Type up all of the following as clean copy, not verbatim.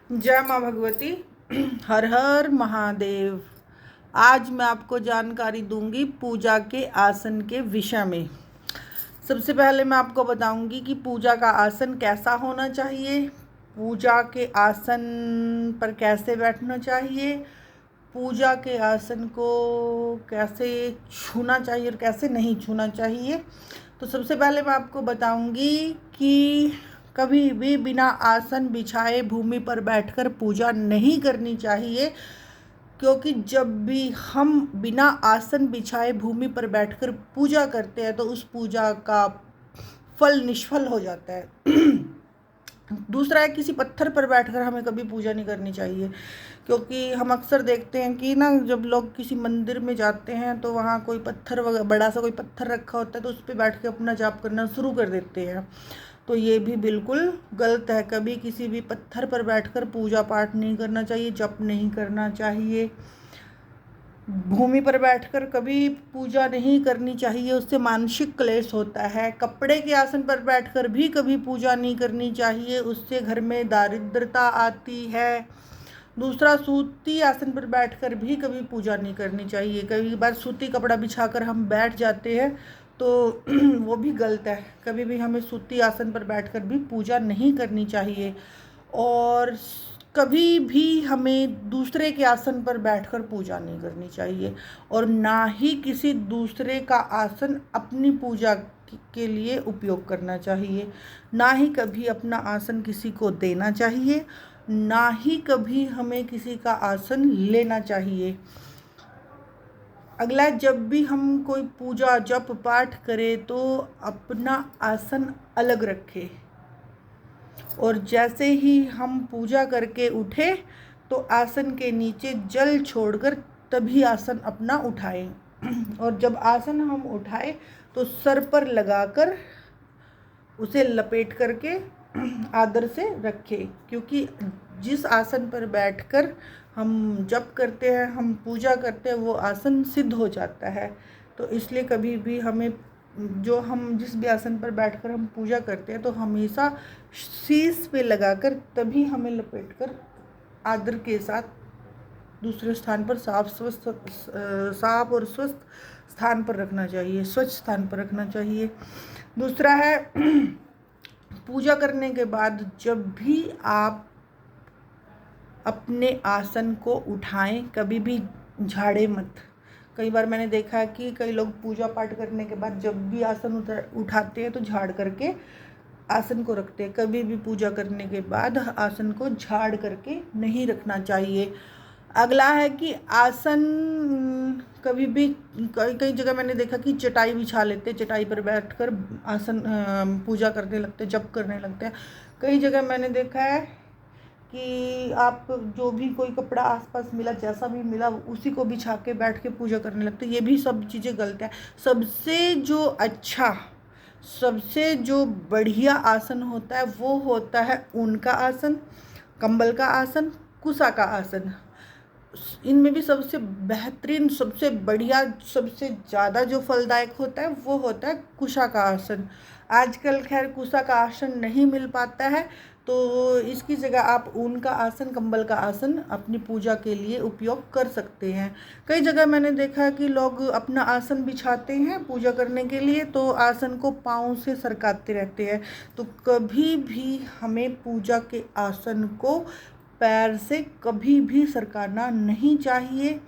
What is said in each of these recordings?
जय माँ भगवती। हर हर महादेव। आज मैं आपको जानकारी दूंगी पूजा के आसन के विषय में। सबसे पहले मैं आपको बताऊंगी कि पूजा का आसन कैसा होना चाहिए, पूजा के आसन पर कैसे बैठना चाहिए, पूजा के आसन को कैसे छूना चाहिए और कैसे नहीं छूना चाहिए। तो सबसे पहले मैं आपको बताऊंगी कि कभी भी बिना आसन बिछाए भूमि पर बैठकर पूजा नहीं करनी चाहिए, क्योंकि जब भी हम बिना आसन बिछाए भूमि पर बैठकर पूजा करते हैं तो उस पूजा का फल निष्फल हो जाता है। दूसरा है, किसी पत्थर पर बैठकर हमें कभी पूजा नहीं करनी चाहिए, क्योंकि हम अक्सर देखते हैं कि ना जब लोग किसी मंदिर में जाते हैं तो वहाँ कोई पत्थर वगैरह बड़ा सा कोई पत्थर रखा होता है तो उस पर बैठ के अपना जाप करना शुरू कर देते हैं। तो ये भी बिल्कुल गलत है। कभी किसी भी पत्थर पर बैठकर पूजा पाठ नहीं करना चाहिए, जप नहीं करना चाहिए। भूमि पर बैठकर कभी पूजा नहीं करनी चाहिए, उससे मानसिक क्लेश होता है। कपड़े के आसन पर बैठकर भी कभी पूजा नहीं करनी चाहिए, उससे घर में दारिद्रता आती है। दूसरा, सूती आसन पर बैठकर भी कभी पूजा नहीं करनी चाहिए। कई बार सूती कपड़ा बिछाकर हम बैठ जाते हैं तो वो भी गलत है। कभी भी हमें सूती आसन पर बैठकर भी पूजा नहीं करनी चाहिए। और कभी भी हमें दूसरे के आसन पर बैठकर पूजा नहीं करनी चाहिए, और ना ही किसी दूसरे का आसन अपनी पूजा के लिए उपयोग करना चाहिए। ना ही कभी अपना आसन किसी को देना चाहिए, ना ही कभी हमें किसी का आसन लेना चाहिए। अगला, जब भी हम कोई पूजा जप पाठ करें तो अपना आसन अलग रखें, और जैसे ही हम पूजा करके उठे तो आसन के नीचे जल छोड़कर तभी आसन अपना उठाएं। और जब आसन हम उठाएं तो सर पर लगाकर उसे लपेट करके आदर से रखें, क्योंकि जिस आसन पर बैठकर हम जप करते हैं, हम पूजा करते हैं, वो आसन सिद्ध हो जाता है। तो इसलिए कभी भी हमें हम जिस भी आसन पर बैठकर हम पूजा करते हैं तो हमेशा शीश पे लगाकर तभी हमें लपेटकर आदर के साथ दूसरे स्थान पर साफ और स्वस्थ स्थान पर रखना चाहिए, स्वच्छ स्थान पर रखना चाहिए। दूसरा है, पूजा करने के बाद जब भी आप अपने आसन को उठाएं कभी भी झाड़े मत। कई बार मैंने देखा है कि कई लोग पूजा पाठ करने के बाद जब भी आसन उठाते हैं तो झाड़ करके आसन को रखते हैं। कभी भी पूजा करने के बाद आसन को झाड़ करके नहीं रखना चाहिए। अगला है कि आसन कभी भी कई कई जगह मैंने देखा कि चटाई बिछा लेते, चटाई पर बैठकर आसन पूजा करने लगते, जप करने लगते हैं। कई जगह मैंने देखा है कि आप जो भी कोई कपड़ा आसपास मिला, जैसा भी मिला उसी को बिछा के बैठ के पूजा करने लगते। ये भी सब चीज़ें गलत है। सबसे जो बढ़िया आसन होता है वो होता है ऊन का आसन, कंबल का आसन, कुशा का आसन। इनमें भी सबसे बेहतरीन, सबसे बढ़िया, सबसे ज़्यादा जो फलदायक होता है वो होता है कुशा का आसन। आजकल खैर कुशा का आसन नहीं मिल पाता है, तो इसकी जगह आप ऊन का आसन, कंबल का आसन अपनी पूजा के लिए उपयोग कर सकते हैं। कई जगह मैंने देखा है कि लोग अपना आसन बिछाते हैं पूजा करने के लिए तो आसन को पाँव से सरकाते रहते हैं। तो कभी भी हमें पूजा के आसन को पैर से कभी भी सरकाना नहीं चाहिए,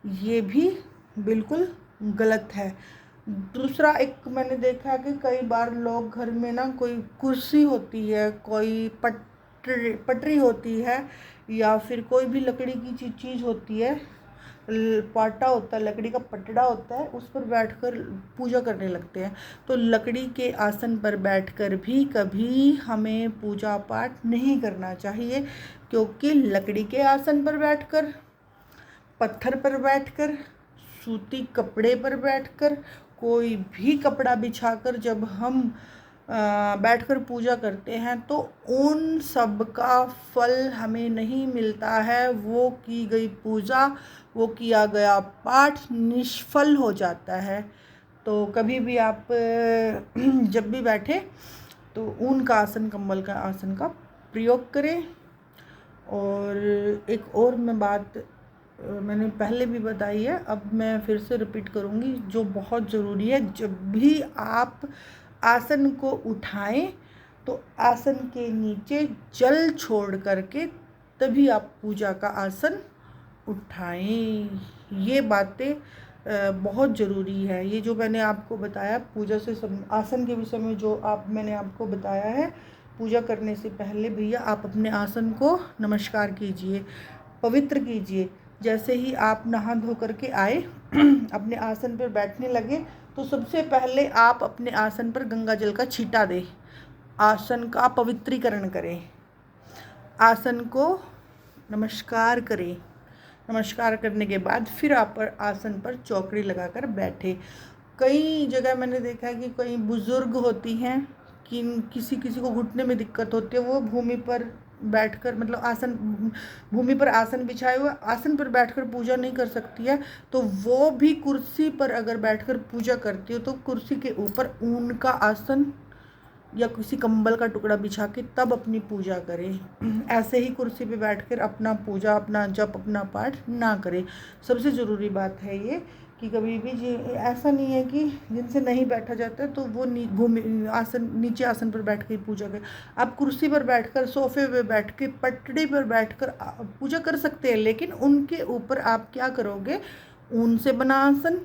ये भी बिल्कुल गलत है। दूसरा, एक मैंने देखा है कि कई बार लोग घर में ना कोई कुर्सी होती है, कोई पटरी होती है, या फिर कोई भी लकड़ी की चीज़ होती है, पाटा होता है, लकड़ी का पटड़ा होता है, उस पर बैठकर पूजा करने लगते हैं। तो लकड़ी के आसन पर बैठकर भी कभी हमें पूजा पाठ नहीं करना चाहिए, क्योंकि लकड़ी के आसन पर बैठकर, पत्थर पर बैठकर, सूती कपड़े पर बैठकर, कोई भी कपड़ा बिछाकर जब हम बैठकर पूजा करते हैं तो उन सब का फल हमें नहीं मिलता है। वो की गई पूजा, वो किया गया पाठ निष्फल हो जाता है। तो कभी भी आप जब भी बैठे तो ऊन का आसन, कंबल का आसन का प्रयोग करें। और एक और मैं बात मैंने पहले भी बताई है, अब मैं फिर से रिपीट करूँगी, जो बहुत ज़रूरी है। जब भी आप आसन को उठाएं तो आसन के नीचे जल छोड़ करके तभी आप पूजा का आसन उठाएं। ये बातें बहुत ज़रूरी है। ये जो मैंने आपको बताया पूजा से आसन के विषय में जो मैंने आपको बताया है, पूजा करने से पहले भैया आप अपने आसन को नमस्कार कीजिए, पवित्र कीजिए। जैसे ही आप नहा धो करके आए अपने आसन पर बैठने लगे तो सबसे पहले आप अपने आसन पर गंगा जल का छींटा दें, आसन का पवित्रीकरण करें, आसन को नमस्कार करें। नमस्कार करने के बाद फिर आप आसन पर चौकड़ी लगाकर बैठे। कई जगह मैंने देखा है कि कई बुज़ुर्ग होती हैं कि किसी को घुटने में दिक्कत होती है, वो भूमि पर बैठकर मतलब भूमि पर आसन बिछाए हुए आसन पर बैठकर पूजा नहीं कर सकती है, तो वो भी कुर्सी पर अगर बैठकर पूजा करती हो तो कुर्सी के ऊपर ऊन का आसन या किसी कंबल का टुकड़ा बिछा के तब अपनी पूजा करें। ऐसे ही कुर्सी पे बैठकर अपना पूजा, अपना जप, अपना पाठ ना करें। सबसे ज़रूरी बात है ये कि कभी भी ऐसा नहीं है कि जिनसे नहीं बैठा जाता है तो वो नीचे आसन पर बैठ के पूजा करें। आप कुर्सी पर बैठकर, सोफे पर बैठ के, पटड़ी पर बैठकर पूजा कर सकते हैं, लेकिन उनके ऊपर आप क्या करोगे, ऊन से बना आसन,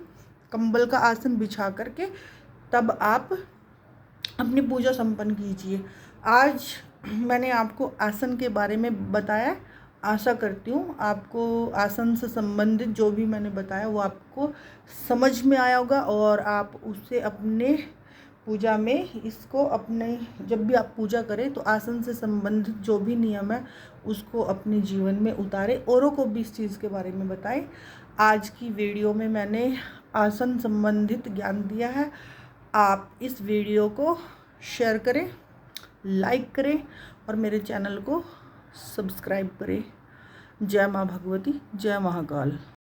कंबल का आसन बिछा करके तब आप अपनी पूजा संपन्न कीजिए। आज मैंने आपको आसन के बारे में बताया। आशा करती हूँ आपको आसन से संबंधित जो भी मैंने बताया वो आपको समझ में आया होगा और आप उससे अपने पूजा में इसको अपने जब भी आप पूजा करें तो आसन से संबंधित जो भी नियम है उसको अपने जीवन में उतारें, औरों को भी इस चीज़ के बारे में बताएं। आज की वीडियो में मैंने आसन संबंधित ज्ञान दिया है। आप इस वीडियो को शेयर करें, लाइक करें और मेरे चैनल को सब्सक्राइब करें। जय माँ भगवती, जय महाकाल।